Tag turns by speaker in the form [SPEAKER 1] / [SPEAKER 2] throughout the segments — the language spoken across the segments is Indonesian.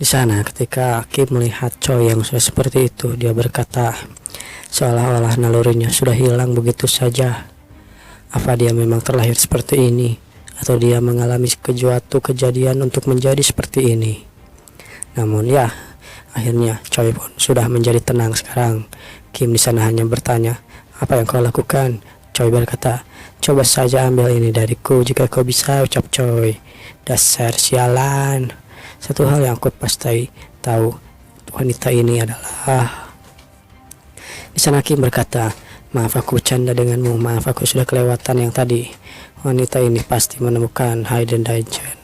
[SPEAKER 1] Di sana ketika Kim melihat Choi yang sudah seperti itu, dia berkata seolah-olah nalurinya sudah hilang begitu saja. Apa dia memang terlahir seperti ini, atau dia mengalami suatu kejadian untuk menjadi seperti ini? Namun ya, akhirnya Choi pun sudah menjadi tenang sekarang. Kim di sana hanya bertanya, "Apa yang kau lakukan?" Choi berkata, "Coba saja ambil ini dariku jika kau bisa," ucap Choi. "Dasar sialan. Satu hal yang aku pasti tahu, wanita ini adalah..." Di sana Kim berkata, "Maaf aku bercanda denganmu, maaf aku sudah kelewatan yang tadi. Wanita ini pasti menemukan hidden dungeon."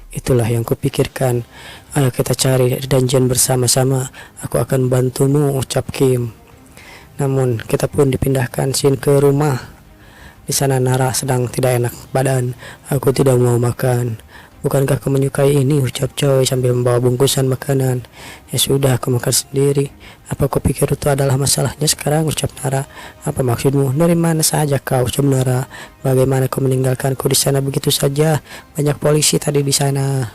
[SPEAKER 1] "Itulah yang kupikirkan. Ayo kita cari dungeon bersama-sama. Aku akan bantumu," ucap Kim. Namun kita pun dipindahkan scene ke rumah. Di sana Nara sedang tidak enak badan. "Aku tidak mau makan." "Bukankah kau menyukai ini?" ucap Choi sambil membawa bungkusan makanan. "Ya sudah, aku makan sendiri." "Apa kau pikir itu adalah masalahnya sekarang?" ucap Nara. "Apa maksudmu? Dari mana saja kau?" ucap Nara. "Bagaimana kau meninggalkanku di sana begitu saja? Banyak polisi tadi di sana."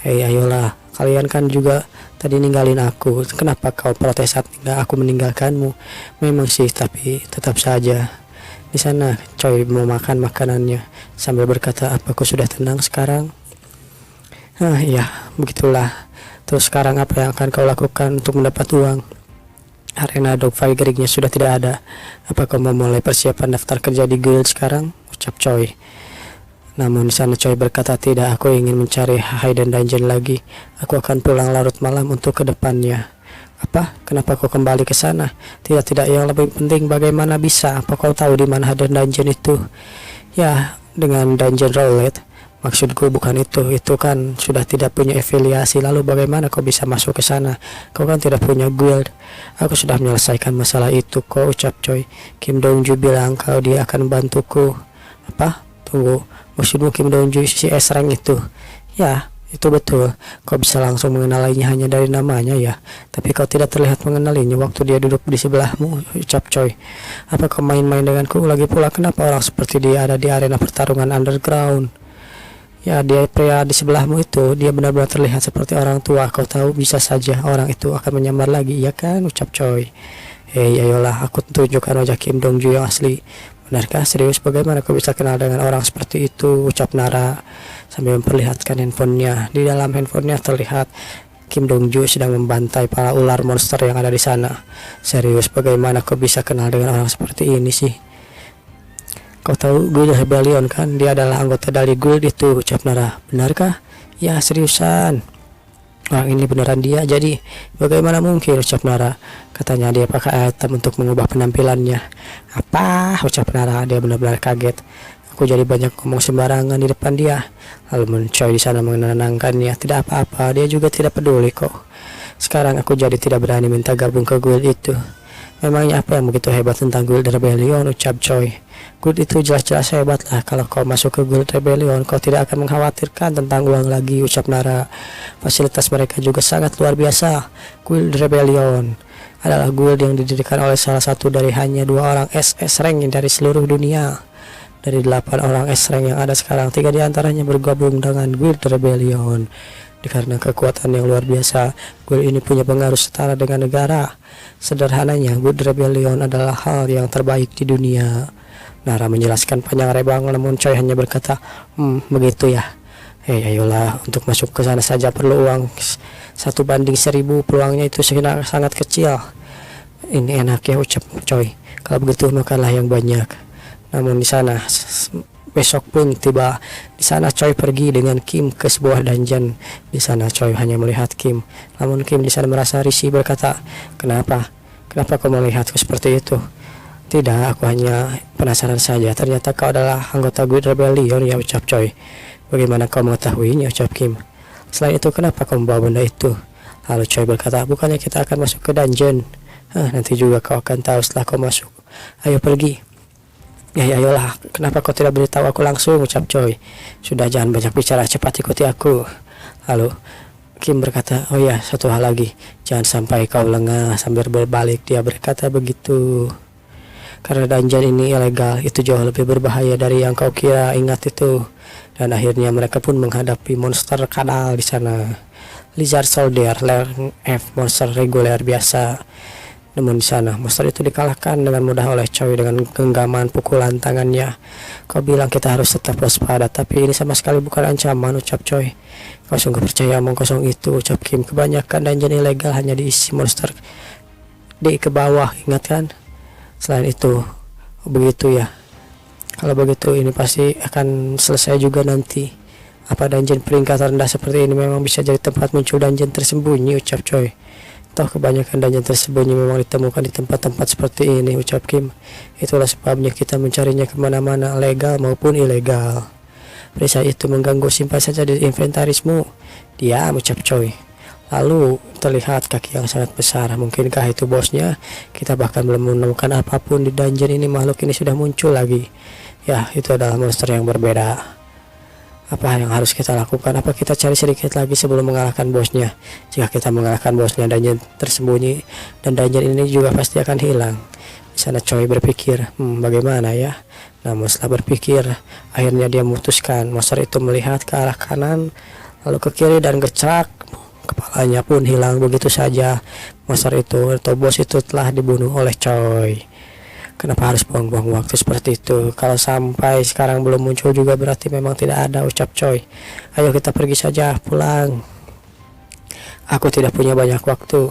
[SPEAKER 1] "Hei, ayolah, kalian kan juga tadi ninggalin aku. Kenapa kau protes saat aku meninggalkanmu?" "Memang sih, tapi tetap saja." Di sana Choi mau makan makanannya sambil berkata, "Apa kau sudah tenang sekarang?" Iya, begitulah. Terus sekarang apa yang akan kau lakukan untuk mendapat uang?" "Arena dogfight geringnya sudah tidak ada. Apa kau mau mulai persiapan daftar kerja di guild sekarang?" ucap Choi. Namun di sana Choi berkata, "Tidak, aku ingin mencari hidden dungeon lagi. Aku akan pulang larut malam untuk ke depannya." "Apa? Kenapa kau kembali ke sana?" Tidak, yang lebih penting bagaimana bisa? Apa kau tahu di mana hidden dungeon itu?" "Ya, dengan dungeon roulette." "Maksudku bukan itu. Itu kan sudah tidak punya afiliasi. Lalu bagaimana kau bisa masuk ke sana? Kau kan tidak punya guild." "Aku sudah menyelesaikan masalah itu kok," ucap Choi. "Kim Dongju bilang kalau dia akan bantuku." "Apa? Tunggu, maksudmu Kim Dongju si S-rank itu?" "Ya, itu betul. Kau bisa langsung mengenalinya hanya dari namanya ya. Tapi kau tidak terlihat mengenalinya waktu dia duduk di sebelahmu," ucap Choi. "Apa kau main-main denganku? Lagi pula kenapa orang seperti dia ada di arena pertarungan underground?" "Ya, dia pria di sebelahmu itu, dia benar-benar terlihat seperti orang tua. Kau tahu, bisa saja orang itu akan menyamar lagi, ya kan?" ucap Choi. "Hei, ayolah, aku tunjukkan wajah Kim Dongju yang asli." "Benarkah? Serius? Bagaimana kau bisa kenal dengan orang seperti itu?" ucap Nara sambil memperlihatkan handphonenya. Di dalam handphonenya terlihat Kim Dongju sedang membantai para ular monster yang ada di sana. "Serius, bagaimana kau bisa kenal dengan orang seperti ini sih?" "Kau tahu Guild Rebellion kan? Dia adalah anggota dari guild itu," ucap Nara. "Benarkah?" "Ya, seriusan. Orang ini beneran dia. Jadi bagaimana mungkin?" ucap Nara. "Katanya dia pakai item untuk mengubah penampilannya." "Apa?" ucap Nara. Dia benar-benar kaget. Aku jadi banyak ngomong sembarangan di depan dia. Lalu Choi di sana menenangkannya. "Tidak apa-apa, dia juga tidak peduli kok. Sekarang aku jadi tidak berani minta gabung ke guild itu." "Memangnya apa yang begitu hebat tentang Guild Rebellion?" ucap Choi. "Guild itu jelas-jelas hebat lah. Kalau kau masuk ke Guild Rebellion, kau tidak akan mengkhawatirkan tentang uang lagi," ucap Nara. "Fasilitas mereka juga sangat luar biasa. Guild Rebellion adalah guild yang didirikan oleh salah satu dari hanya 2 orang SS rank dari seluruh dunia. Dari 8 orang S rank yang ada sekarang, 3 diantaranya bergabung dengan Guild Rebellion. Karena kekuatan yang luar biasa, guild ini punya pengaruh setara dengan negara. Sederhananya, Guild Rebellion adalah hal yang terbaik di dunia." Nara menjelaskan panjang lebar, namun Choi hanya berkata, begitu ya. "Hei, ayolah, untuk masuk ke sana saja perlu uang 1:1000. Peluangnya itu sangat kecil." "Ini enak ya," ucap Choi. "Kalau begitu makanlah yang banyak." Namun di sana besok pun tiba. Di sana Choi pergi dengan Kim ke sebuah dungeon. Di sana Choi hanya melihat Kim. Namun Kim di sana merasa risih berkata, Kenapa kau melihatku seperti itu?" "Tidak, aku hanya penasaran saja. Ternyata kau adalah anggota Guild Rebellion ya," ucap Choi. "Bagaimana kau mengetahuinya?" ucap Kim. "Selain itu, kenapa kau membawa benda itu?" Lalu Choi berkata, "Bukannya kita akan masuk ke dungeon?" Nanti juga kau akan tahu setelah kau masuk. Ayo pergi." "Ya, ayolah, kenapa kau tidak beritahu aku langsung?" ucap Choi. "Sudah, jangan banyak bicara, cepat ikuti aku." Lalu Kim berkata, "Oh ya, satu hal lagi, jangan sampai kau lengah." Sambil berbalik dia berkata begitu. karena dungeon ini ilegal, itu jauh lebih berbahaya dari yang kau kira. Ingat itu. Dan akhirnya mereka pun menghadapi monster kadal di sana. Lizard Soldier, Level F, monster reguler biasa. Namun di sana monster itu dikalahkan dengan mudah oleh Choi dengan genggaman pukulan tangannya. Kau bilang kita harus tetap waspada, tapi ini sama sekali bukan ancaman, ucap Choi. Kau sungguh percaya omong kosong itu, ucap Kim. Kebanyakan dungeon ilegal hanya diisi monster di ke bawah, ingat kan? Selain itu, begitu ya. Kalau begitu ini pasti akan selesai juga nanti. Apa dungeon peringkat rendah seperti ini memang bisa jadi tempat muncul dungeon tersembunyi, ucap Choi. Toh kebanyakan dungeon tersembunyi memang ditemukan di tempat-tempat seperti ini, ucap Kim. Itulah sebabnya kita mencarinya kemana-mana, legal maupun ilegal. Perisai itu mengganggu, simpan saja di inventarismu. Diam, ucap Choi. Lalu terlihat kaki yang sangat besar. Mungkinkah itu bosnya? Kita bahkan belum menemukan apapun di dungeon ini. Makhluk ini sudah muncul lagi. Ya, itu adalah monster yang berbeda. Apa yang harus kita lakukan? Apa kita cari sedikit lagi sebelum mengalahkan bosnya? Jika kita mengalahkan bosnya, dungeon tersembunyi dan dungeon ini juga pasti akan hilang. Di sana Choi berpikir, bagaimana ya? Namun setelah berpikir, akhirnya dia memutuskan. Monster itu melihat ke arah kanan, lalu ke kiri dan gecak. Kepalanya pun hilang begitu saja. Monster itu atau bos itu telah dibunuh oleh Choi. Kenapa harus buang-buang waktu seperti itu? Kalau sampai sekarang belum muncul juga berarti memang tidak ada, ucap Choi. Ayo kita pergi saja, pulang. Aku tidak punya banyak waktu.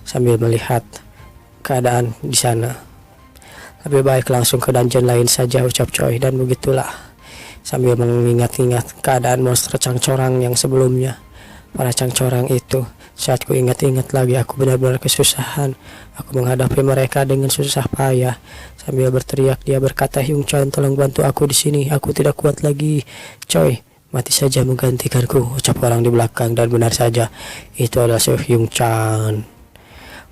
[SPEAKER 1] Sambil melihat keadaan di sana, lebih baik langsung ke dungeon lain saja, ucap Choi. Dan begitulah, sambil mengingat-ingat keadaan monster cangcorang yang sebelumnya. Para cangcorang itu, saat ku ingat-ingat lagi, aku benar-benar kesusahan. Aku menghadapi mereka dengan susah payah. Sambil berteriak, dia berkata, Hyung Chan, tolong bantu aku di sini. Aku tidak kuat lagi. Choi, mati saja menggantikanku, ucap orang di belakang. Dan benar saja, itu adalah Hyung Chan.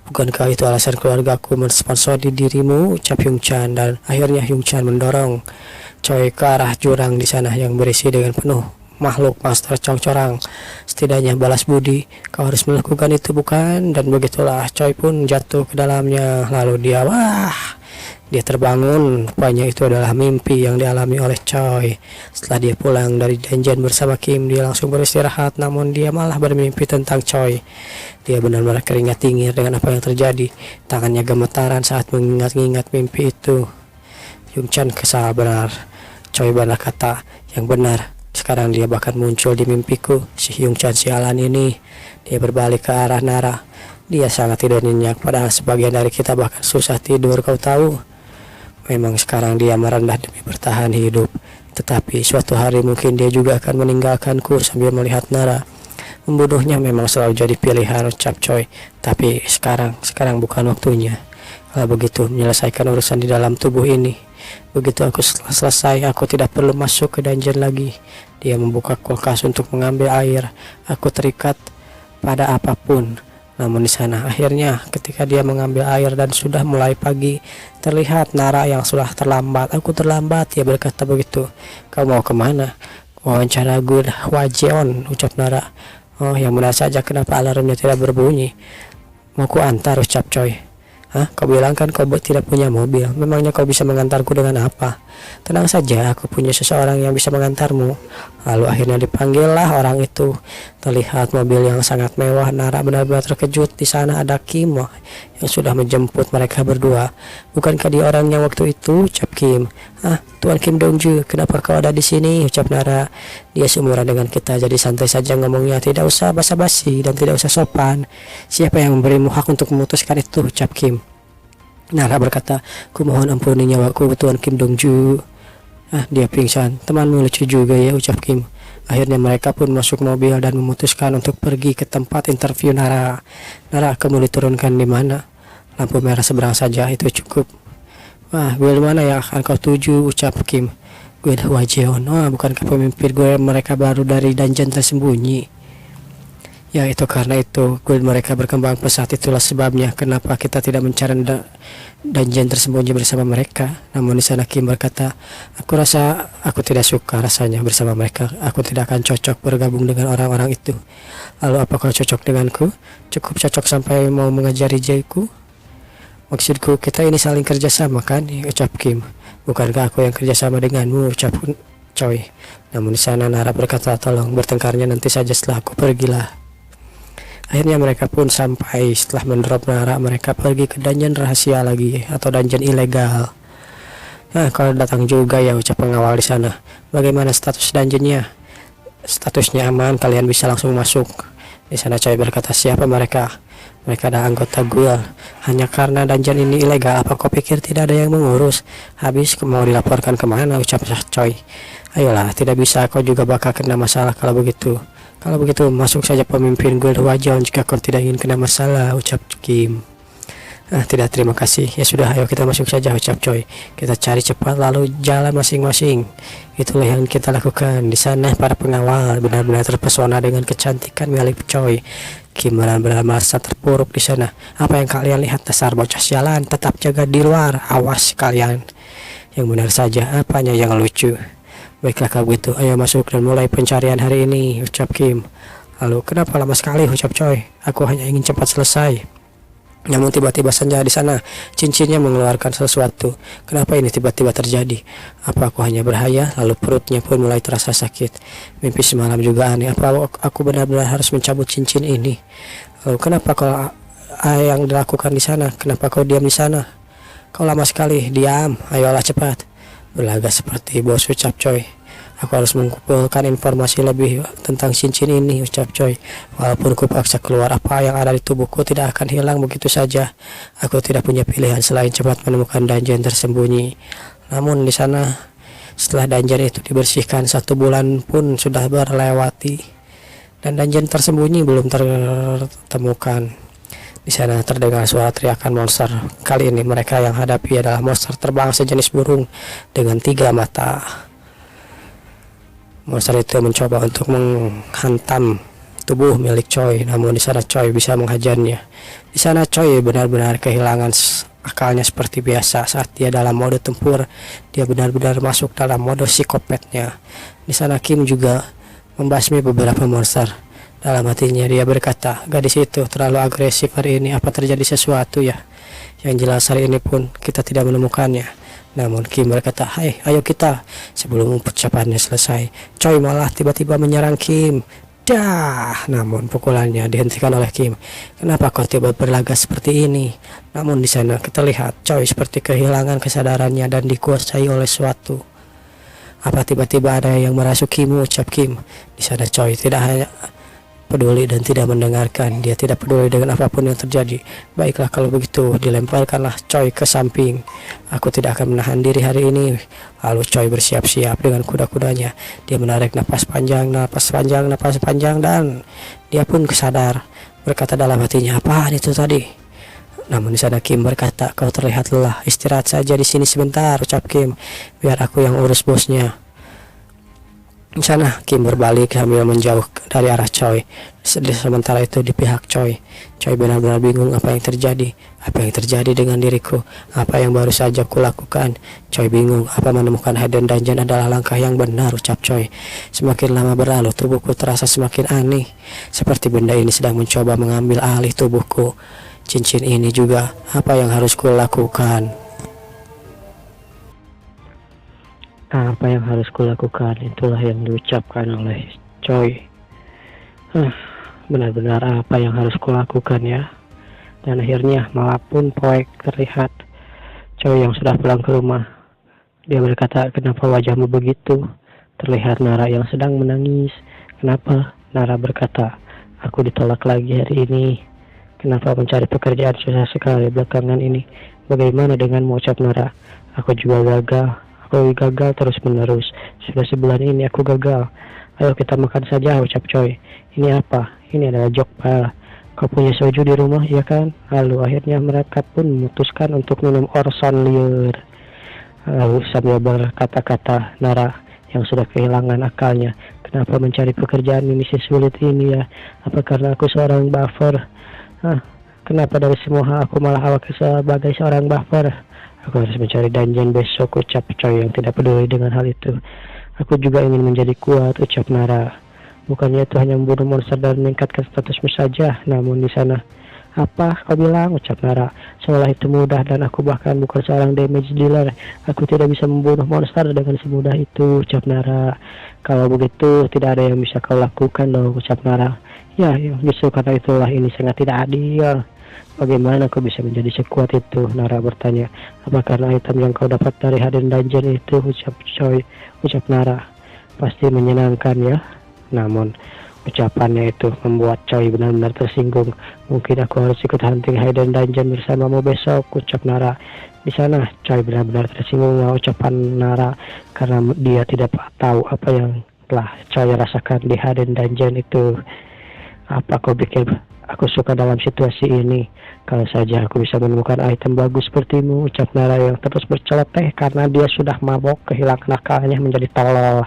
[SPEAKER 1] Bukankah itu alasan keluargaku mensponsori dirimu, ucap Hyung Chan. Dan akhirnya Hyung Chan mendorong Choi ke arah jurang di sana yang berisi dengan penuh makhluk monster cangcorang. Setidaknya balas budi, kau harus melakukan itu, bukan? Dan begitulah Choi pun jatuh ke dalamnya. Lalu dia terbangun. Rupanya itu adalah mimpi yang dialami oleh Choi. Setelah dia pulang dari dungeon bersama Kim, dia langsung beristirahat. Namun dia malah bermimpi tentang Choi. Dia benar-benar keringat dingin dengan apa yang terjadi. Tangannya gemetaran saat mengingat-ingat mimpi itu. Hyung Chan kesal benar. Choi benar kata, yang benar. Sekarang dia bahkan muncul di mimpiku. Si Hyung Chan sialan ini. Dia berbalik ke arah Nara. Dia sangat tidak nyenyak, padahal sebagian dari kita bahkan susah tidur, kau tahu. Memang sekarang dia merendah demi bertahan hidup. Tetapi suatu hari mungkin dia juga akan meninggalkanku. Sambil melihat Nara. Membunuhnya memang selalu jadi pilihan, ucap Choi. Tapi sekarang bukan waktunya. Kalau begitu, menyelesaikan urusan di dalam tubuh ini. Begitu aku selesai, aku tidak perlu masuk ke dungeon lagi. Dia membuka kulkas untuk mengambil air. Aku terikat pada apapun. Namun di sana akhirnya ketika dia mengambil air dan sudah mulai pagi, terlihat Nara yang sudah terlambat. Aku terlambat, dia berkata begitu. Kau mau kemana? Wawancara Good Hwajeon, ucap Nara. Oh, yang benar saja, kenapa alarmnya tidak berbunyi? Mau ku antar, ucap Choi. Hah? Kau bilang kan kau tidak punya mobil. Memangnya kau bisa mengantarku dengan apa? Tenang saja, aku punya seseorang yang bisa mengantarmu. Lalu akhirnya dipanggillah orang itu. Terlihat mobil yang sangat mewah. Nara benar-benar terkejut. Di sana ada Kim yang sudah menjemput mereka berdua. Bukankah dia orangnya waktu itu? Ucap Kim. Tuan Kim Dongju, kenapa kau ada di sini? Ucap Nara. Dia seumuran dengan kita, jadi santai saja ngomongnya. Tidak usah basa-basi dan tidak usah sopan. Siapa yang memberimu hak untuk memutuskan itu? Ucap Kim. Nara berkata, ku mohon ampuni nyawaku, Tuan Kim Dongju. Dia pingsan. Temanmu lucu juga ya, ucap Kim. Akhirnya mereka pun masuk mobil dan memutuskan untuk pergi ke tempat interview Nara. Nara, kamu diturunkan di mana? Lampu merah seberang saja, itu cukup. Guild mana yang akan kau tuju? Ucap Kim. Guild Hwajeon. Bukankah pemimpin gue mereka baru dari dungeon tersembunyi? Ya, itu karena itu guild mereka berkembang pesat. Itulah sebabnya kenapa kita tidak mencari dungeon tersembunyi bersama mereka. Namun di sana Kim berkata, aku rasa aku tidak suka rasanya bersama mereka. Aku tidak akan cocok bergabung dengan orang-orang itu. Lalu apakah cocok denganku? Cukup cocok sampai mau mengajari Jaiku? Maksudku kita ini saling kerjasama kan, ucap Kim. Bukankah aku yang kerjasama denganmu, ucap Choi. Namun di sana Nara berkata, tolong bertengkarnya nanti saja setelah aku pergilah. Akhirnya mereka pun sampai. Setelah mendrop Nara, mereka pergi ke dungeon rahasia lagi atau dungeon ilegal. Nah, kalau datang juga ya, ucap pengawal di sana. Bagaimana status dungeonnya? Statusnya aman, kalian bisa langsung masuk. Di sana Choi berkata, siapa mereka? Mereka adalah anggota guild. Hanya karena dungeon ini ilegal, apa kau pikir tidak ada yang mengurus? Habis mau dilaporkan kemana, ucap Choi. Ayolah, tidak bisa, kau juga bakal kena masalah kalau begitu. Kalau begitu, masuk saja pemimpin guild Wajon jika kau tidak ingin kena masalah, ucap Kim. Tidak, terima kasih. Ya sudah, ayo kita masuk saja, ucap Choi. Kita cari cepat lalu jalan masing-masing. Itulah yang kita lakukan. Di sana para pengawal benar-benar terpesona dengan kecantikan milik Choi. Kim benar-benar merasa terpuruk di sana. Apa yang kalian lihat, dasar bocah sialan? Tetap jaga di luar, awas kalian. Yang benar saja, apanya yang lucu? Baiklah kalau begitu, ayo masuk dan mulai pencarian hari ini, ucap Kim. Lalu, kenapa lama sekali, ucap Choi. Aku hanya ingin cepat selesai. Namun tiba-tiba saja di sana cincinnya mengeluarkan sesuatu. Kenapa ini tiba-tiba terjadi? Apa aku hanya berhayal? Lalu perutnya pun mulai terasa sakit. Mimpi semalam juga aneh. Apa aku benar-benar harus mencabut cincin ini? Lalu kenapa kalau yang dilakukan di sana? Kenapa kau diam di sana? Kau lama sekali. Diam. Ayolah cepat. Berlagak seperti bos, ucap Choi. Aku harus mengumpulkan informasi lebih tentang cincin ini, ucap Choi. Walaupun kupaksa keluar, apa yang ada di tubuhku tidak akan hilang begitu saja. Aku tidak punya pilihan selain cepat menemukan dungeon tersembunyi. Namun di sana, setelah dungeon itu dibersihkan, 1 bulan pun sudah berlewati dan dungeon tersembunyi belum tertemukan. Di sana terdengar suara teriakan monster. Kali ini mereka yang hadapi adalah monster terbang sejenis burung dengan 3 mata. Monster itu mencoba untuk menghantam tubuh milik Choi, namun di sana Choi bisa menghajarnya. Di sana Choi benar-benar kehilangan akalnya seperti biasa saat dia dalam mode tempur. Dia benar-benar masuk dalam mode psikopatnya. Di sana Kim juga membasmi beberapa monster. Dalam hatinya dia berkata, gadis itu terlalu agresif hari ini, apa terjadi sesuatu ya? Yang jelas hari ini pun kita tidak menemukannya. Namun Kim berkata, hai, ayo kita. Sebelum ucapannya selesai, Choi malah tiba-tiba menyerang Kim. Dah, namun pukulannya dihentikan oleh Kim. Kenapa kau tiba berlagak seperti ini? Namun di sana kita lihat Choi seperti kehilangan kesadarannya dan dikuasai oleh suatu. Apa tiba-tiba ada yang merasukimu, ucap Kim. Di sana Choi tidak hanya peduli dan tidak mendengarkan. Dia tidak peduli dengan apapun yang terjadi. Baiklah kalau begitu, dilemparkanlah Choi ke samping. Aku tidak akan menahan diri hari ini. Lalu Choi bersiap-siap dengan kuda-kudanya. Dia menarik napas panjang, dan dia pun kesadar. Berkata dalam hatinya, apaan itu tadi? Namun di sana Kim berkata, kau terlihat lelah. Istirahat saja di sini sebentar, ucap Kim. Biar aku yang urus bosnya. Di sana Kim berbalik sambil menjauh dari arah Choi. Sementara itu di pihak Choi benar-benar bingung apa yang terjadi. Apa yang terjadi dengan diriku? Apa yang baru saja kulakukan? Choi bingung. Apa menemukan hidden dungeon adalah langkah yang benar, ucap Choi. Semakin lama berlalu, tubuhku terasa semakin aneh. Seperti benda ini sedang mencoba mengambil alih tubuhku. Cincin ini juga. Apa yang harus kulakukan? Apa yang harus kulakukan? Itulah yang diucapkan oleh Choi. Benar-benar apa yang harus kulakukan ya? Dan akhirnya malam pun poek terlihat Choi yang sudah pulang ke rumah. Dia berkata, kenapa wajahmu begitu? Terlihat Nara yang sedang menangis. Kenapa? Nara berkata, aku ditolak lagi hari ini. Kenapa mencari pekerjaan susah sekali belakangan ini? Bagaimana denganmu, ucap Nara? Aku juga gagal. Aku gagal terus-menerus. Sudah sebulan ini aku gagal. Ayo kita makan saja, ucap Choi. Ini apa? Ini adalah jokpal. Kau punya soju di rumah, iya kan? Lalu akhirnya mereka pun memutuskan untuk minum orson liur. Lalu sambil berkata-kata Nara yang sudah kehilangan akalnya. Kenapa mencari pekerjaan ini sesulit ini ya? Apa karena aku seorang buffer? Kenapa dari semua hal aku malah awak sebagai seorang buffer? Aku harus mencari dungeon besok, ucap Choi yang tidak peduli dengan hal itu. Aku juga ingin menjadi kuat, ucap Nara. Bukannya itu hanya membunuh monster dan meningkatkan statusmu saja. Namun di sana Apa kau bilang? Ucap Nara. Seolah itu mudah dan aku bahkan bukan seorang damage dealer. Aku tidak bisa membunuh monster dengan semudah itu, ucap Nara. Kalau begitu tidak ada yang bisa kau lakukan loh, ucap Nara. Ya, justru karena itulah ini sangat tidak adil. Bagaimana kau bisa menjadi sekuat itu? Nara bertanya. Apa karena item yang kau dapat dari Hidden Dungeon itu? Ucap Nara. Pasti menyenangkan ya. Namun ucapannya itu membuat Choi benar-benar tersinggung. Mungkin aku harus ikut hunting Hidden Dungeon bersamamu besok, ucap Nara. Di sana Choi benar-benar tersinggung dengan ucapan Nara karena dia tidak tahu apa yang telah Choi rasakan di Hidden Dungeon itu. Apa kau pikir aku suka dalam situasi ini? Kalau saja aku bisa menemukan item bagus sepertimu, ucap Nara yang terus berceloteh karena dia sudah mabok kehilangan akalnya menjadi tolol.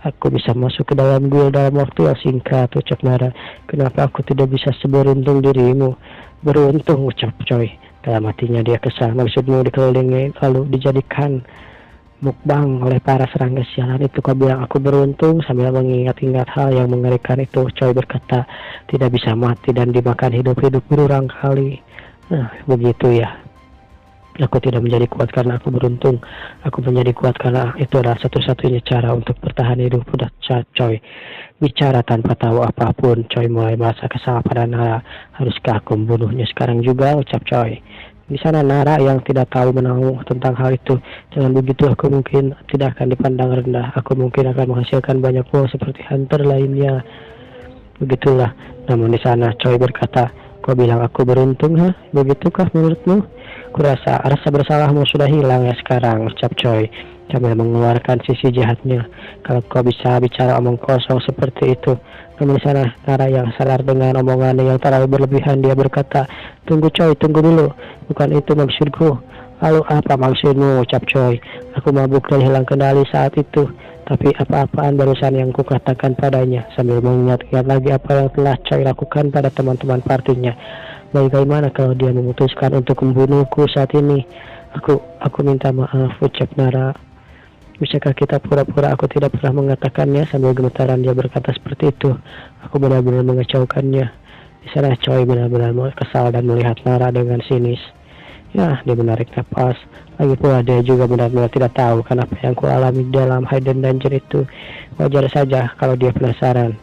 [SPEAKER 1] Aku bisa masuk ke dalam guild dalam waktu yang singkat, ucap Nara. Kenapa aku tidak bisa seberuntung dirimu? Beruntung, ucap Choi. Dalam hatinya dia kesal. Maksudmu dikelilingi lalu dijadikan mukbang oleh para serangga sialan itu, kau bilang aku beruntung? Sambil mengingat-ingat hal yang mengerikan itu, Choi berkata, tidak bisa mati dan dimakan hidup-hidup berulang kali. Nah, begitu ya. Aku tidak menjadi kuat karena aku beruntung. Aku menjadi kuat karena itu adalah satu-satunya cara untuk bertahan hidup. Udah Choi bicara tanpa tahu apapun. Choi mulai merasa kesal pada Nara. Haruskah aku membunuhnya sekarang juga? Ucap Choi. Di sana Nara yang tidak tahu menahu tentang hal itu. Dengan begitu aku mungkin tidak akan dipandang rendah. Aku mungkin akan menghasilkan banyak uang seperti hunter lainnya. Begitulah. Namun di sana Choi berkata, kau bilang aku beruntung, ha? Begitukah menurutmu? Kurasa rasa bersalahmu sudah hilang ya sekarang, ucap Choi sambil mengeluarkan sisi jahatnya. Kalau kau bisa bicara omong kosong seperti itu. Namun di sana Nara yang sadar dengan omongannya yang terlalu berlebihan, dia berkata, tunggu Choi, tunggu dulu. Bukan itu maksudku. Lalu apa maksudmu, ucap Choi. Aku mabuk dan hilang kendali saat itu. Tapi apa-apaan barusan yang kukatakan padanya, sambil mengingat-ingat lagi apa yang telah Choi lakukan pada teman-teman partinya. Bagaimana kalau dia memutuskan untuk membunuhku saat ini? Aku minta maaf, ucap Nara. Bisakah kita pura-pura aku tidak pernah mengatakannya? Sambil gemetaran dia berkata seperti itu. Aku benar-benar mengacaukannya. Di sana Choi benar-benar kesal dan melihat Nara dengan sinis. Ya, dia menarik napas. Lagi pula dia juga benar-benar tidak tahu kenapa yang kualami dalam Hidden Dungeon itu. Wajar saja kalau dia penasaran.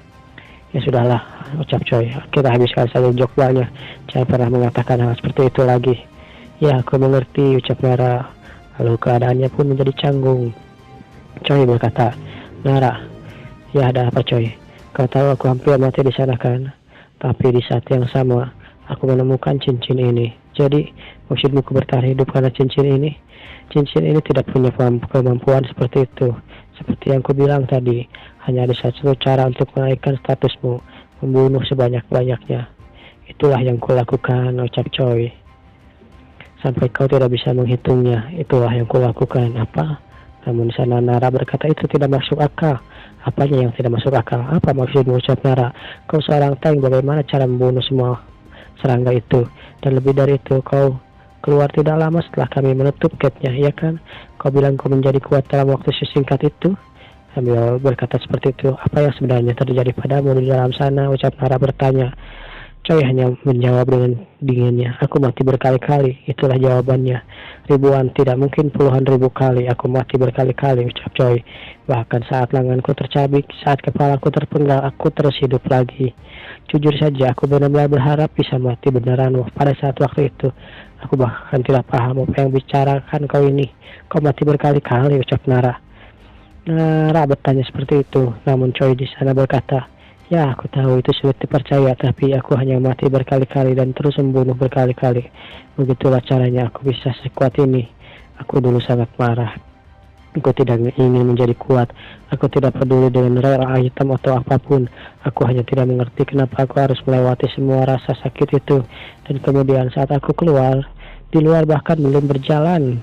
[SPEAKER 1] Ya sudahlah, ucap Choi. Kita habiskan saja jokbalnya. Jangan pernah mengatakan hal seperti itu lagi. Ya, aku mengerti, ucap Nara. Lalu keadaannya pun menjadi canggung. Choi berkata, Nara, ya ada apa Choi? Kau tahu aku hampir mati di sana kan? Tapi di saat yang sama, aku menemukan cincin ini. Jadi, maksudmu ku bertahan hidup karena cincin ini? Cincin ini tidak punya kemampuan seperti itu. Seperti yang ku bilang tadi, hanya ada satu cara untuk menaikkan statusmu, membunuh sebanyak-banyaknya. Itulah yang kulakukan, ucap Choi. Sampai kau tidak bisa menghitungnya, itulah yang kulakukan. Apa? Namun sana Nara berkata itu tidak masuk akal. Apanya yang tidak masuk akal? Apa maksudmu, ucap Nara? Kau seorang tank, bagaimana cara membunuh semua serangga itu? Dan lebih dari itu, kau keluar tidak lama setelah kami menutup gate-nya, ya kan? Kau bilang kau menjadi kuat dalam waktu sesingkat itu? Sambil berkata seperti itu, apa yang sebenarnya terjadi padamu di dalam sana? Ucap Nara bertanya. Choi hanya menjawab dengan dinginnya, aku mati berkali-kali. Itulah jawabannya. Ribuan, tidak mungkin puluhan ribu kali. Aku mati berkali-kali, ucap Choi. Bahkan saat lenganku tercabik, saat kepalaku terpenggal, aku terus hidup lagi. Jujur saja, aku benar-benar berharap bisa mati beneran pada saat waktu itu. Aku bahkan tidak paham apa yang bicarakan kau ini. Kau mati berkali-kali, ucap Nara. Nara bertanya seperti itu. Namun Choi di sana berkata, ya, aku tahu itu sulit dipercaya, tapi aku hanya mati berkali-kali dan terus membunuh berkali-kali. Begitulah caranya aku bisa sekuat ini. Aku dulu sangat marah. Aku tidak ingin menjadi kuat. Aku tidak peduli dengan rare item atau apapun. Aku hanya tidak mengerti kenapa aku harus melewati semua rasa sakit itu. Dan kemudian saat aku keluar, di luar bahkan belum berjalan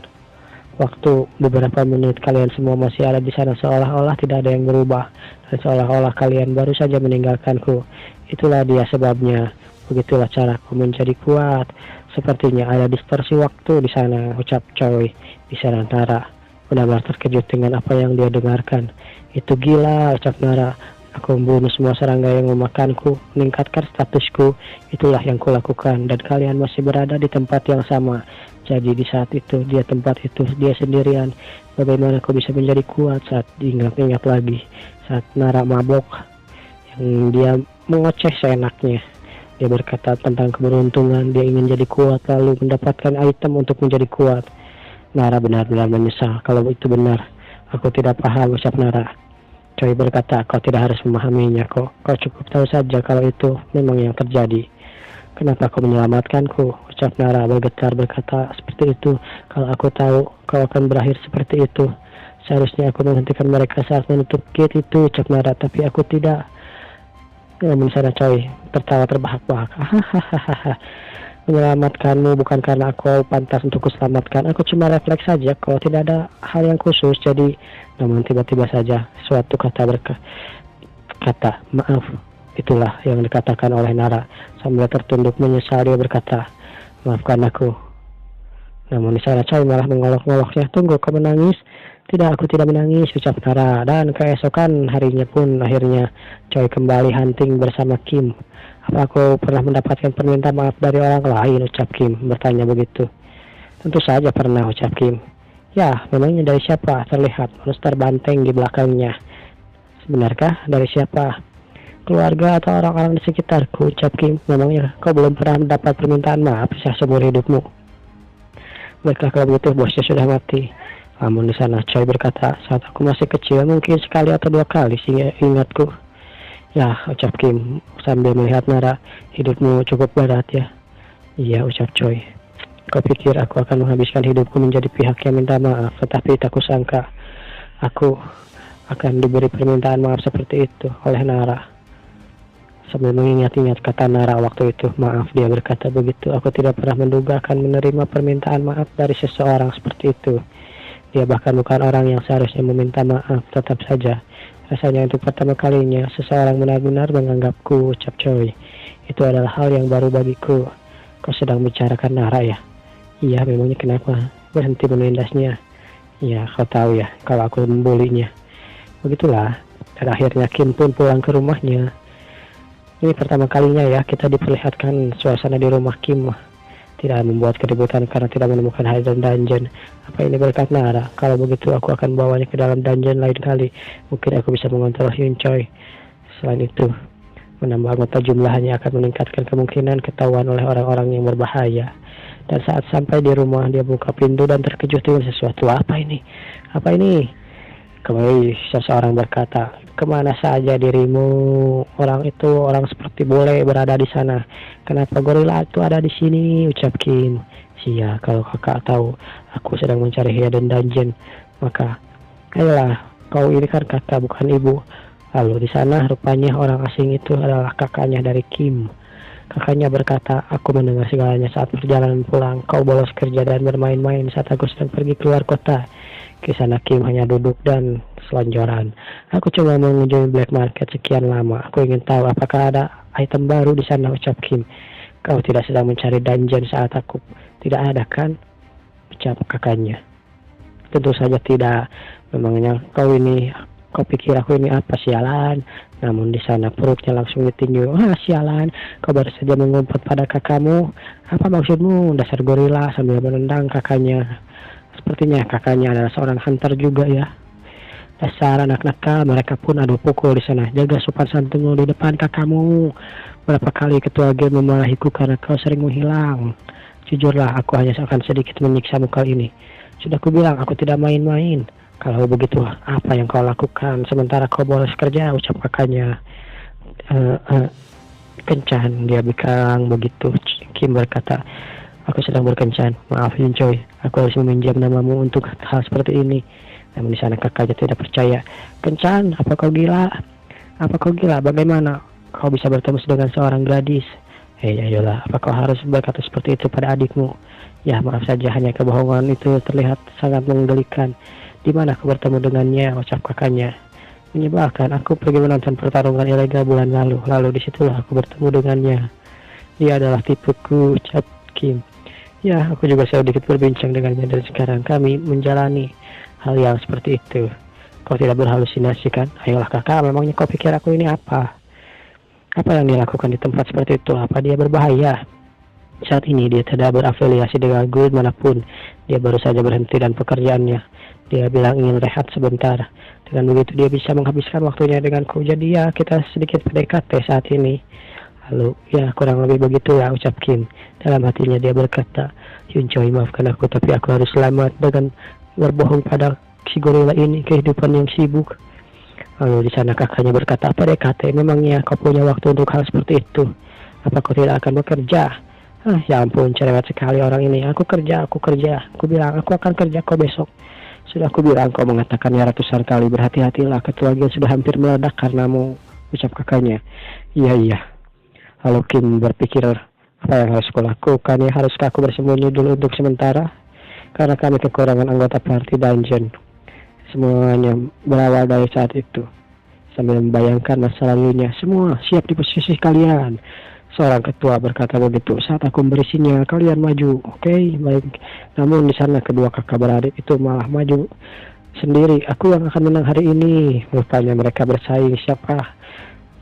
[SPEAKER 1] waktu beberapa menit, kalian semua masih ada di sana seolah-olah tidak ada yang berubah dan seolah-olah kalian baru saja meninggalkanku. Itulah dia sebabnya. Begitulah caraku menjadi kuat. Sepertinya ada distorsi waktu di sana, ucap Choi. Di sana Nara benar-benar terkejut dengan apa yang dia dengarkan. Itu gila, ucap Nara. Aku membunuh semua serangga yang memakanku, meningkatkan statusku. Itulah yang kulakukan, dan kalian masih berada di tempat yang sama. Jadi di saat itu, tempat itu, dia sendirian. Bagaimana kau bisa menjadi kuat saat diingat-ingat lagi? Saat Nara mabok, yang dia mengoceh seenaknya. Dia berkata tentang keberuntungan, dia ingin jadi kuat, lalu mendapatkan item untuk menjadi kuat. Nara benar-benar menyesal kalau itu benar. Aku tidak paham, ucap Nara. Choi berkata, kau tidak harus memahaminya kok. Kau cukup tahu saja kalau itu memang yang terjadi. Kenapa kau menyelamatkanku? Ucap Nara bergetar berkata seperti itu. Kalau aku tahu kau akan berakhir seperti itu, seharusnya aku menghentikan mereka saat menutup gate itu, ucap Nara. Tapi aku tidak. Namun sana Choi tertawa terbahak-bahak. Hahaha. Menyelamatkanmu bukan karena aku pantas untuk kuselamatkan. Aku cuma refleks saja kalau tidak ada hal yang khusus. Jadi, namun tiba-tiba saja suatu kata kata maaf. Itulah yang dikatakan oleh Nara. Sambil tertunduk menyesal dia berkata, maafkan aku. Namun di sana Choi malah mengolok-ngoloknya. Tunggu, kau menangis? Tidak, aku tidak menangis, ucap Nara. Dan keesokan harinya pun akhirnya Choi kembali hunting bersama Kim. Apa aku pernah mendapatkan permintaan maaf dari orang lain, ucap Kim bertanya begitu. Tentu saja pernah, ucap Kim. Ya, memangnya dari siapa? Terlihat monster banteng di belakangnya. Sebenarkah dari siapa? Keluarga atau orang-orang di sekitarku, ucap Kim. Memangnya kau belum pernah mendapat permintaan maaf seumur hidupmu? Baiklah kalau begitu, bosnya sudah mati. Namun di sana Choi berkata, saat aku masih kecil mungkin sekali atau dua kali sih ingatku. Ya, ucap Kim sambil melihat Nara. Hidupmu cukup berat ya. Iya, ucap Choi. Kau pikir aku akan menghabiskan hidupku menjadi pihak yang minta maaf, tetapi tak kusangka aku akan diberi permintaan maaf seperti itu oleh Nara. Sambil mengingat-ingat kata Nara waktu itu, maaf, dia berkata begitu. Aku tidak pernah menduga akan menerima permintaan maaf dari seseorang seperti itu. Dia bahkan bukan orang yang seharusnya meminta maaf, tetap saja. Rasanya untuk pertama kalinya seseorang benar-benar menganggapku, ucap Choi. Itu adalah hal yang baru bagiku. Kau sedang bicarakan Nara ya? Iya, memangnya kenapa? Berhenti menindasnya. Ya, kau tahu ya, kalau aku membulinya. Begitulah. Dan akhirnya Kim pun pulang ke rumahnya. Ini pertama kalinya ya kita diperlihatkan suasana di rumah Kim. Tidak membuat keributan karena tidak menemukan hidden dungeon. Apa ini berkat Nara? Kalau begitu aku akan bawanya ke dalam dungeon lain kali. Mungkin aku bisa mengontrol Hyun Choi. Selain itu, menambah anggota jumlahnya akan meningkatkan kemungkinan ketahuan oleh orang-orang yang berbahaya. Dan saat sampai di rumah, dia buka pintu dan terkejut dengan sesuatu. Apa ini? Apa ini? Kembali seseorang berkata, kemana saja dirimu? Orang itu, orang seperti bule berada di sana. Kenapa gorila itu ada di sini? Ucap Kim. Sia, kalau kakak tahu aku sedang mencari hidden dungeon, maka ayolah, kau ini kan kakak bukan ibu. Lalu di sana rupanya orang asing itu adalah kakaknya dari Kim. Kakaknya berkata, aku mendengar segalanya saat perjalanan pulang. Kau bolos kerja dan bermain-main saat aku sedang pergi keluar kota. Kisana Kim hanya duduk dan selonjoran. Aku coba mengunjungi black market sekian lama. Aku ingin tahu apakah ada item baru di sana, ucap Kim. Kau tidak sedang mencari dungeon saat aku tidak ada kan? Ucap kakaknya. Tentu saja tidak. Memangnya kau pikir aku ini apa, sialan? Namun di sana perutnya langsung ditinju. Sialan, kau baru saja mengumpat pada kakakmu. Apa maksudmu, dasar gorila? Sambil menendang kakaknya. Sepertinya kakaknya adalah seorang hunter juga ya. Dasar anak nakal, mereka pun adu pukul di sana. Jaga sopan santunmu di depan kakakmu. Berapa kali ketua game memarahiku karena kau sering menghilang. Jujurlah, aku hanya akan sedikit menyiksamu kali ini. Sudah kubilang aku tidak main-main. Kalau begitu, apa yang kau lakukan sementara kau bolos kerja, ucap kakaknya. Kencan, dia bilang begitu. Kim berkata, aku sedang berkencan. Maaf Hyun Choi, aku harus meminjam namamu untuk hal seperti ini. Namun di sana kakaknya tidak percaya. Kencan, apa kau gila? Apa kau gila? Bagaimana kau bisa bertemu dengan seorang gadis? Ayolah, apa kau harus berkata seperti itu pada adikmu? Ya, maaf saja, hanya kebohongan itu terlihat sangat menggelikan. Di mana aku bertemu dengannya? Ucap kakaknya. Menyebalkan, aku pergi menonton pertarungan ilegal bulan lalu. Lalu disitulah aku bertemu dengannya. Dia adalah tipuku, ucap Kim. Ya, aku juga sedikit berbincang dengannya dan sekarang kami menjalani hal yang seperti itu. Kau tidak berhalusinasi kan? Ayolah kakak, memangnya kau pikir aku ini apa? Apa yang dilakukan di tempat seperti itu? Apa dia berbahaya? Saat ini dia tidak berafiliasi dengan guild manapun. Dia baru saja berhenti dan pekerjaannya. Dia bilang ingin rehat sebentar. Dengan begitu dia bisa menghabiskan waktunya denganku. Jadi ya kita sedikit PDKT saat ini. Lalu ya kurang lebih begitulah, ucap Kim. Dalam hatinya dia berkata, Hyun Choi maafkan aku tapi aku harus selamat dengan berbohong pada si gorila ini, kehidupan yang sibuk. Lalu di sana kakaknya berkata, apa PDKT? Memangnya kau punya waktu untuk hal seperti itu? Apa kau tidak akan bekerja? Ya ampun, cerewet sekali orang ini. Aku kerja. Aku bilang aku akan kerja kok besok. Sudah aku bilang, kau mengatakannya ratusan kali. Berhati-hatilah, ketua guild sudah hampir meledak karenamu, ucap kakaknya. Iya. Lalu Kim berpikir, apa yang harus kulakukan ya? Haruskah aku bersembunyi dulu untuk sementara? Karena kami kekurangan anggota party dungeon. Semuanya berawal dari saat itu. Sambil membayangkan masa lalunya, semua siap di posisi kalian. Seorang ketua berkata begitu. Saat aku memberi sinyal, kalian maju. Oke, baik. Namun di sana kedua kakak beradik itu malah maju sendiri. Aku yang akan menang hari ini. Rupanya mereka bersaing siapa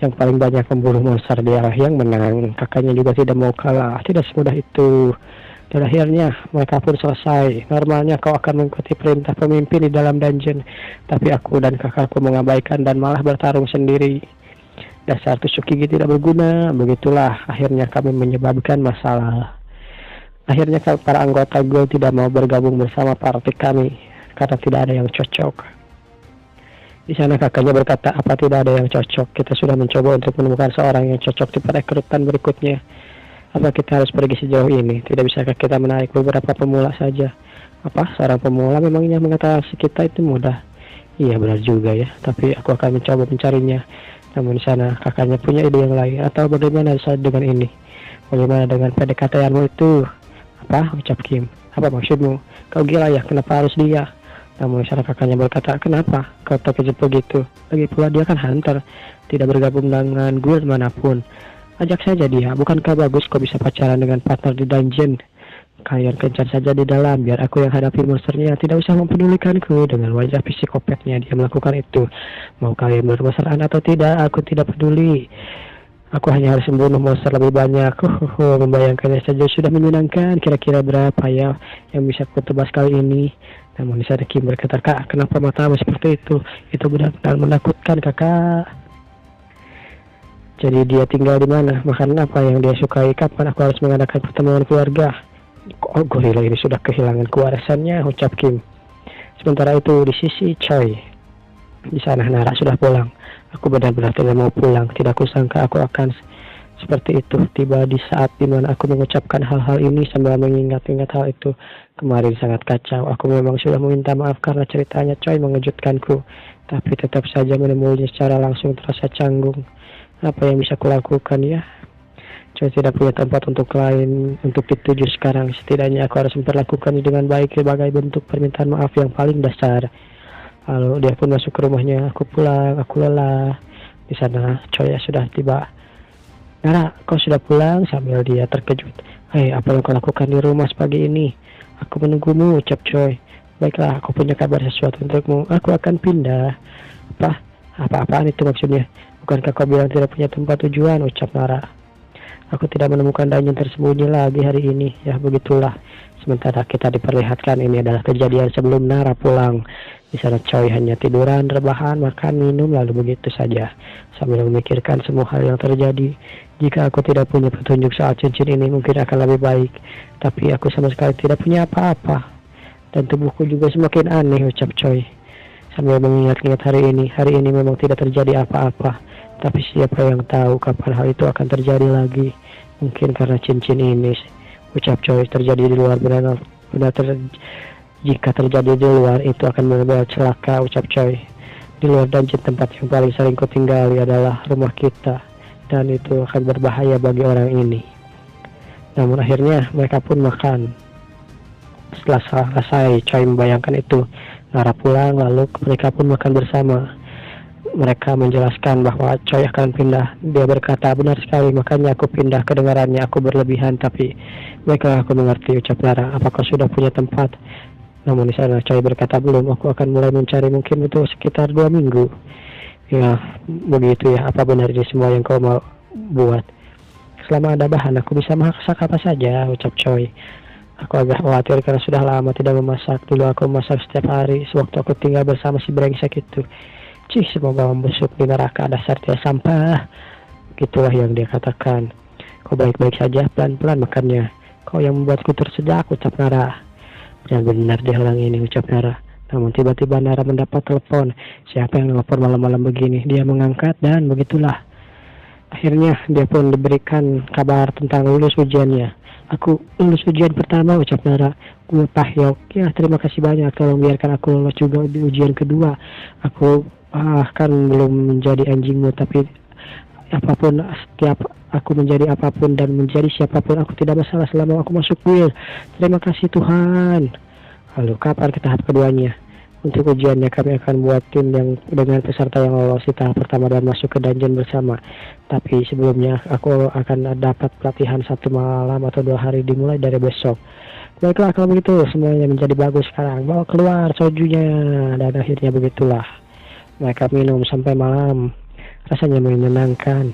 [SPEAKER 1] yang paling banyak memburu monster. Dia yang menang. Kakaknya juga tidak mau kalah. Tidak semudah itu. Dan akhirnya mereka pun selesai. Normalnya kau akan mengikuti perintah pemimpin di dalam dungeon. Tapi aku dan kakakku mengabaikan dan malah bertarung sendiri. Dasar tusuk gigi tidak berguna. Begitulah akhirnya kami menyebabkan masalah. Akhirnya para anggota guild tidak mau bergabung bersama party kami karena tidak ada yang cocok. Di sana kakaknya berkata, apa tidak ada yang cocok? Kita sudah mencoba untuk menemukan seorang yang cocok di perekrutan berikutnya. Apa kita harus pergi sejauh ini? Tidak bisakah kita menarik beberapa pemula saja? Apa seorang pemula memangnya mengatakan kita itu mudah? Iya benar juga ya. Tapi aku akan mencoba mencarinya. Namun di sana kakaknya punya ide yang lain. Atau bagaimana dengan ini? Bagaimana dengan PDKT-anmu itu? Apa? Ucap Kim. Apa maksudmu? Kau gila ya? Kenapa harus dia? Namun di sana kakaknya berkata, kenapa? Kau terkejut begitu? Lagi pula dia kan hunter. Tidak bergabung dengan guild manapun. Ajak saja dia. Bukankah bagus kau bisa pacaran dengan partner di dungeon? Kalian kencan saja di dalam, biar aku yang hadapi monsternya. Tidak usah mempedulikanku. Dengan wajah psikopatnya dia melakukan itu. Mau kalian bermesraan atau tidak, aku tidak peduli. Aku hanya harus membunuh monster lebih banyak. Membayangkannya saja sudah menyenangkan. Kira-kira berapa ya yang bisa aku tebas kali ini? Namun di sana Kim berkata, kak, kenapa matamu seperti itu? Itu benar-benar menakutkan kakak. Jadi dia tinggal di mana? Makanan apa yang dia sukai? Kapan aku harus mengadakan pertemuan keluarga? Oh, gorila ini sudah kehilangan kewarasannya, ucap Kim. Sementara itu di sisi Choi, di sana Nara sudah pulang. Aku benar-benar tidak mau pulang. Tidak kusangka aku akan seperti itu. Tiba di saat dimana aku mengucapkan hal-hal ini sambil mengingat-ingat hal itu. Kemarin sangat kacau. Aku memang sudah meminta maaf karena ceritanya Choi mengejutkanku. Tapi tetap saja menemuinya secara langsung terasa canggung. Apa yang bisa kulakukan ya? Choi tidak punya tempat untuk lain untuk dituju sekarang. Setidaknya aku harus memperlakukannya dengan baik sebagai bentuk permintaan maaf yang paling dasar. Lalu dia pun masuk ke rumahnya. Aku pulang, aku lelah. Di sana Choi sudah tiba. Nara, kau sudah pulang? Sambil dia terkejut. Hei, apa yang kau lakukan di rumah sepagi ini? Aku menunggumu, ucap Choi. Baiklah, aku punya kabar sesuatu untukmu. Aku akan pindah. Apa-apaan itu maksudnya? Bukankah kau bilang tidak punya tempat tujuan, ucap Nara. Aku tidak menemukan dungeon tersembunyi lagi hari ini. Ya begitulah. Sementara kita diperlihatkan ini adalah kejadian sebelum Nara pulang. Di sana Choi hanya tiduran, rebahan, makan, minum, lalu begitu saja. Sambil memikirkan semua hal yang terjadi. Jika aku tidak punya petunjuk soal cincin ini mungkin akan lebih baik. Tapi aku sama sekali tidak punya apa-apa. Dan tubuhku juga semakin aneh, ucap Choi. Sambil mengingat-ingat hari ini. Hari ini memang tidak terjadi apa-apa. Tapi siapa yang tahu kapan hal itu akan terjadi lagi. Mungkin karena cincin ini, ucap Choi, terjadi di luar jika terjadi di luar itu akan benar-benar celaka, ucap Choi. Di luar dungeon tempat yang paling sering ku tinggali adalah rumah kita. Dan itu akan berbahaya bagi orang ini. Namun akhirnya mereka pun makan. Setelah selesai Choi membayangkan itu, Nara pulang lalu mereka pun makan bersama. Mereka menjelaskan bahwa Choi akan pindah. Dia berkata, benar sekali, makanya aku pindah. Kedengarannya aku berlebihan, tapi baiklah aku mengerti, ucap Nara. Apakah sudah punya tempat? Namun di sana Choi berkata, belum, aku akan mulai mencari, mungkin butuh sekitar 2 minggu. Ya, begitu ya, apa benar ini semua yang kau mau buat? Selama ada bahan, aku bisa masak apa saja, ucap Choi. Aku agak khawatir karena sudah lama tidak memasak. Dulu aku memasak setiap hari, sewaktu aku tinggal bersama si brengsek itu. Cih, semoga membusuk di neraka dasar dia sampah. Gitulah yang dia katakan. Kau baik-baik saja, pelan-pelan makannya. Kau yang membuatku tersedak, ucap Nara. Benar-benar dia orang ini, ucap Nara. Namun tiba-tiba Nara mendapat telepon. Siapa yang nelfon malam-malam begini? Dia mengangkat dan begitulah. Akhirnya dia pun diberikan kabar tentang lulus ujiannya. Aku lulus ujian pertama, ucap Nara. Gue Pahyok. Ya, terima kasih banyak. Tolong biarkan aku lolos juga di ujian kedua. Aku kan belum menjadi anjingmu, tapi apapun, setiap aku menjadi apapun dan menjadi siapapun, aku tidak masalah selama aku masuk kuil. Terima kasih Tuhan. Lalu kapan ke tahap keduanya? Untuk ujiannya kami akan buat tim yang dengan peserta yang lolos di tahap pertama dan masuk ke dungeon bersama. Tapi sebelumnya aku akan dapat pelatihan 1 malam atau 2 hari dimulai dari besok. Baiklah kalau begitu, semuanya menjadi bagus sekarang. Bawa keluar sojunya. Dan akhirnya begitulah. Mereka minum sampai malam. Rasanya menyenangkan.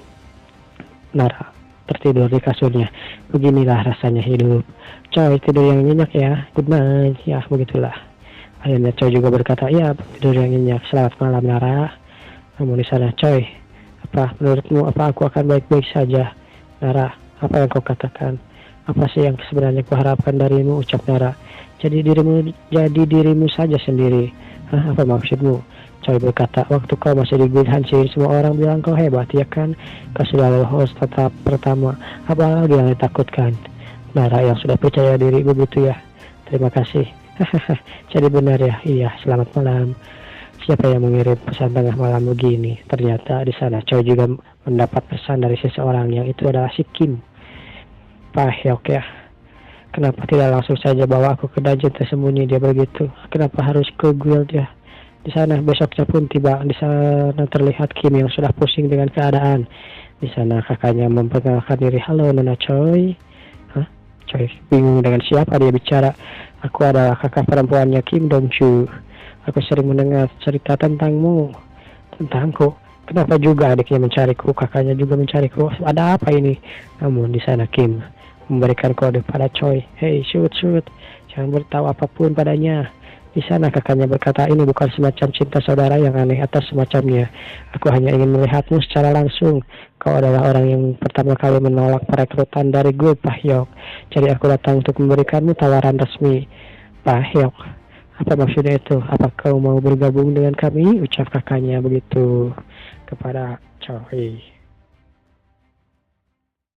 [SPEAKER 1] Nara tertidur di kasurnya. Beginilah rasanya hidup. Coy, tidur yang nyenyak ya. Good night. Ya, begitulah. Akhirnya Coy juga berkata, iya, tidur yang nyenyak. Selamat malam Nara. Namun di sana Coy, apa menurutmu, apa aku akan baik-baik saja? Nara, apa yang kau katakan? Apa sih yang sebenarnya kuharapkan darimu, ucap Nara. Jadi dirimu saja sendiri. Hah, apa maksudmu? Coy berkata, waktu kau masih di guild Hanshin, semua orang bilang kau hebat, ya kan? Kau sudah lolos tahap pertama, apa lagi yang ditakutkan? Nara yang sudah percaya diri begitu ya. Terima kasih. Jadi benar ya. Iya, selamat malam. Siapa yang mengirim pesan tengah malam begini? Ternyata di sana Coy juga mendapat pesan dari seseorang, yang itu adalah si Kim. Pahyok ya. Kenapa tidak langsung saja bawa aku ke dungeon tersembunyi, dia begitu. Kenapa harus ke guild ya? Di sana besoknya pun tiba. Di sana terlihat Kim yang sudah pusing dengan keadaan. Di sana kakaknya memperkenalkan diri. Halo Nona Choi. Hah? Choi bingung dengan siapa dia bicara. Aku adalah kakak perempuannya Kim Dong-ju. Aku sering mendengar cerita tentangmu. Tentangku? Kenapa juga adiknya mencariku, kakaknya juga mencariku? Ada apa ini? Namun di sana Kim memberikan kode pada Choi. Hey, shoot. Jangan beritahu apapun padanya. Di sana kakaknya berkata, ini bukan semacam cinta saudara yang aneh atau semacamnya. Aku hanya ingin melihatmu secara langsung. Kau adalah orang yang pertama kali menolak perekrutan dari gue, Pahyok. Jadi aku datang untuk memberikanmu tawaran resmi. Pahyok, apa maksudnya itu? Apa kau mau bergabung dengan kami? Ucap kakaknya begitu kepada Choi.